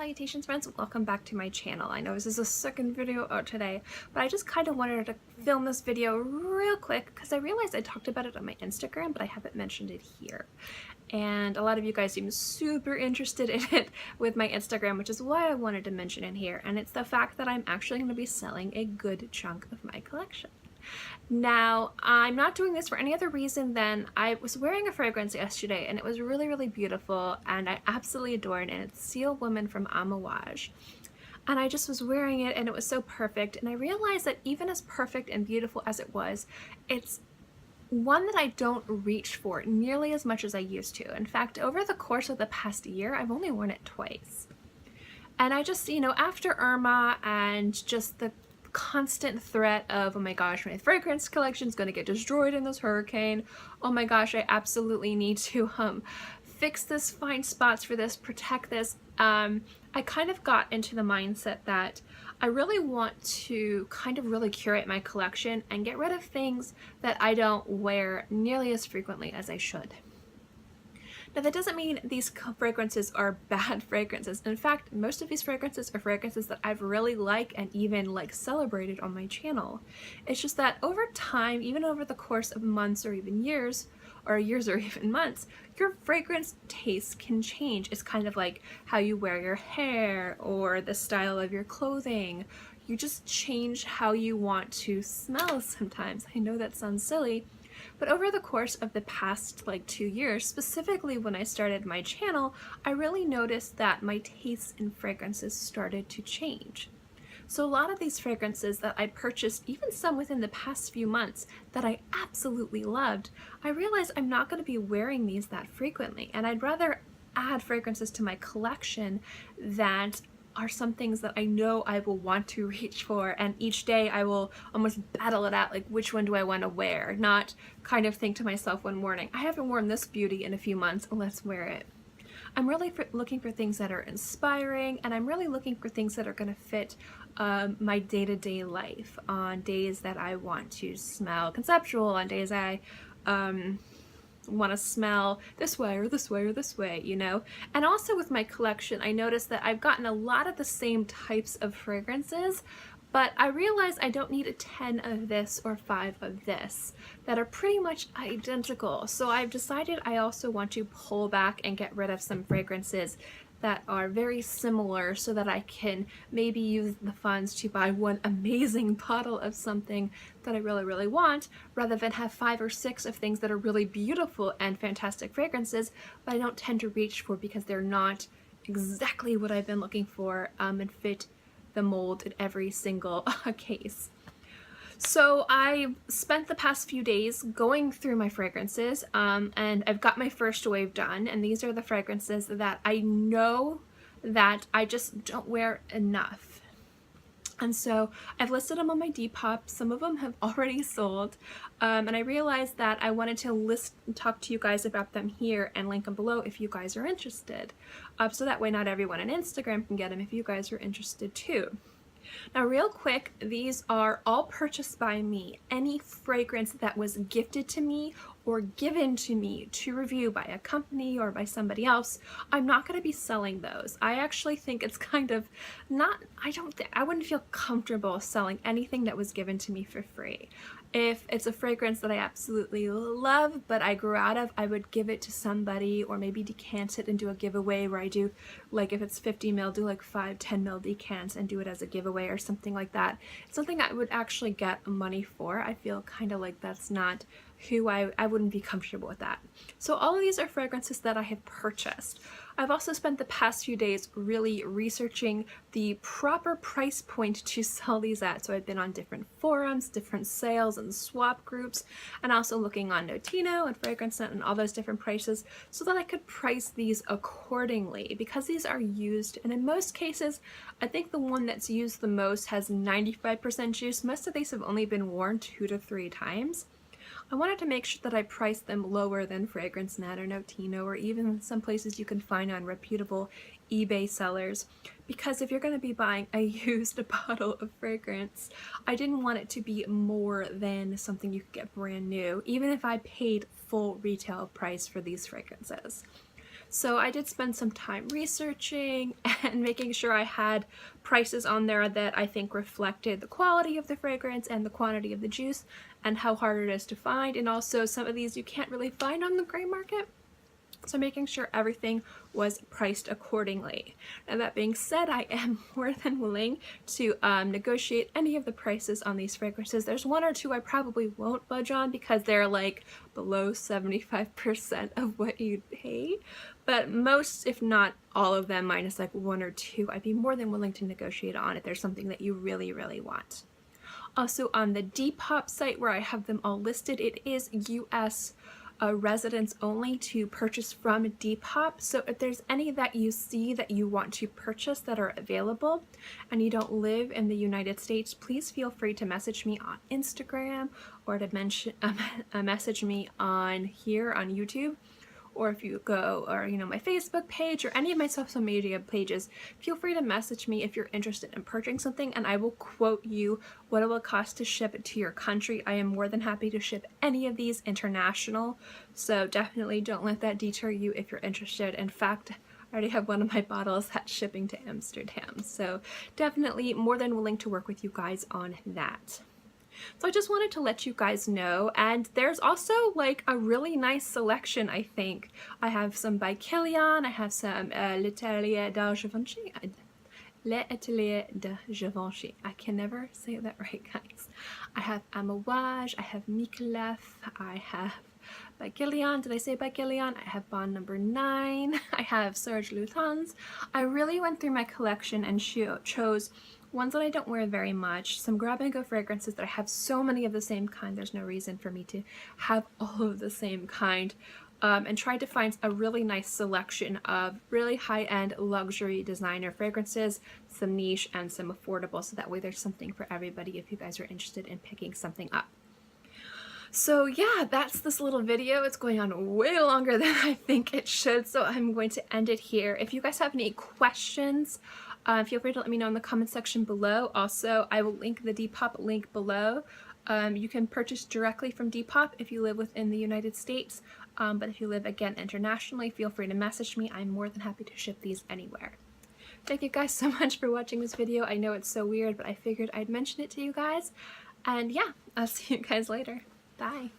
Salutations friends, welcome back to my channel. I know this is the second video out today, but I just kind of wanted to film this video real quick because I realized I talked about it on my Instagram, but I haven't mentioned it here. And a lot of you guys seem super interested in it with my Instagram, which is why I wanted to mention it here. And it's the fact that I'm actually going to be selling a good chunk of my collection. Now, I'm not doing this for any other reason than I was wearing a fragrance yesterday and it was really, really beautiful and I absolutely adore it, and it's Seal Woman from Amouage. And I just was wearing it and it was so perfect, and I realized that even as perfect and beautiful as it was, it's one that I don't reach for nearly as much as I used to. In fact, over the course of the past year, I've only worn it twice. And I just, after Irma and just the constant threat of, oh my gosh, my fragrance collection is going to get destroyed in this hurricane. Oh my gosh, I absolutely need to fix this, find spots for this, protect this. I kind of got into the mindset that I really want to kind of really curate my collection and get rid of things that I don't wear nearly as frequently as I should. Now that doesn't mean these fragrances are bad fragrances. In fact, most of these fragrances are fragrances that I've really liked and even celebrated on my channel. It's just that over time, even over the course of months or even years or even months, your fragrance taste can change. It's kind of like how you wear your hair or the style of your clothing. You just change how you want to smell sometimes. I know that sounds silly, but over the course of the past 2 years, specifically when I started my channel, I really noticed that my tastes in fragrances started to change. So a lot of these fragrances that I purchased, even some within the past few months that I absolutely loved, I realized I'm not going to be wearing these that frequently, and I'd rather add fragrances to my collection that are some things that I know I will want to reach for, and each day I will almost battle it out, which one do I want to wear, not kind of think to myself one morning, I haven't worn this beauty in a few months, let's wear it. I'm really looking for things that are inspiring, and I'm really looking for things that are going to fit my day-to-day life on days that I want to smell conceptual, on days I want to smell this way or this way or this way, And also with my collection, I noticed that I've gotten a lot of the same types of fragrances, but I realized I don't need 10 of this or 5 of this that are pretty much identical. So I've decided I also want to pull back and get rid of some fragrances that are very similar so that I can maybe use the funds to buy one amazing bottle of something that I really, really want, rather than have 5 or 6 of things that are really beautiful and fantastic fragrances, but I don't tend to reach for because they're not exactly what I've been looking for and fit the mold in every single case. So I spent the past few days going through my fragrances, and I've got my first wave done, and these are the fragrances that I know that I just don't wear enough. And so I've listed them on my Depop. Some of them have already sold, and I realized that I wanted to talk to you guys about them here and link them below if you guys are interested. So that way not everyone on Instagram can get them if you guys are interested too. Now real quick, these are all purchased by me. Any fragrance that was gifted to me or given to me to review by a company or by somebody else, I'm not going to be selling those. I actually think it's kind of I wouldn't feel comfortable selling anything that was given to me for free. If it's a fragrance that I absolutely love but I grew out of, I would give it to somebody or maybe decant it and do a giveaway where I do, if it's 50 ml, do 5, 10 ml decants and do it as a giveaway or something like that. It's something I would actually get money for. I feel kind of like that's not who I wouldn't be comfortable with that. So all of these are fragrances that I have purchased. I've also spent the past few days really researching the proper price point to sell these at. So I've been on different forums, different sales and swap groups, and also looking on Notino and FragranceNet and all those different prices so that I could price these accordingly, because these are used, and in most cases, I think the one that's used the most has 95% juice. Most of these have only been worn 2 to 3 times. I wanted to make sure that I priced them lower than FragranceNet or Notino or even some places you can find on reputable eBay sellers, because if you're going to be buying a used bottle of fragrance, I didn't want it to be more than something you could get brand new, even if I paid full retail price for these fragrances. So I did spend some time researching and making sure I had prices on there that I think reflected the quality of the fragrance and the quantity of the juice and how hard it is to find. And also some of these you can't really find on the gray market. So making sure everything was priced accordingly. And that being said, I am more than willing to negotiate any of the prices on these fragrances. There's one or two I probably won't budge on because they're like below 75% of what you'd pay. But most, if not all of them, minus like one or two, I'd be more than willing to negotiate on if there's something that you really, really want. Also on the Depop site where I have them all listed, it is US residents only to purchase from Depop. So if there's any that you see that you want to purchase that are available and you don't live in the United States, please feel free to message me on Instagram or to message me on here on YouTube. Or if you go, or my Facebook page or any of my social media pages, feel free to message me if you're interested in purchasing something, and I will quote you what it will cost to ship it to your country. I am more than happy to ship any of these international, so definitely don't let that deter you if you're interested. In fact, I already have one of my bottles that's shipping to Amsterdam, so definitely more than willing to work with you guys on that. So I just wanted to let you guys know, and there's also like a really nice selection, I think. I have some by Kilian, I have some L'Atelier de Givenchy. L'Atelier de Givenchy. I can never say that right, guys. I have Amouage, I have Michelef, I have by Kilian. Did I say by Kilian? I have Bond number 9. I have Serge Lutens. I really went through my collection and chose ones that I don't wear very much, some grab-and-go fragrances that I have so many of the same kind, there's no reason for me to have all of the same kind, and tried to find a really nice selection of really high-end luxury designer fragrances, some niche and some affordable, so that way there's something for everybody if you guys are interested in picking something up. So yeah, that's this little video. It's going on way longer than I think it should, so I'm going to end it here. If you guys have any questions, feel free to let me know in the comment section below. Also, I will link the Depop link below. You can purchase directly from Depop if you live within the United States, but if you live, again, internationally, feel free to message me. I'm more than happy to ship these anywhere. Thank you guys so much for watching this video. I know it's so weird, but I figured I'd mention it to you guys. And yeah, I'll see you guys later. Bye.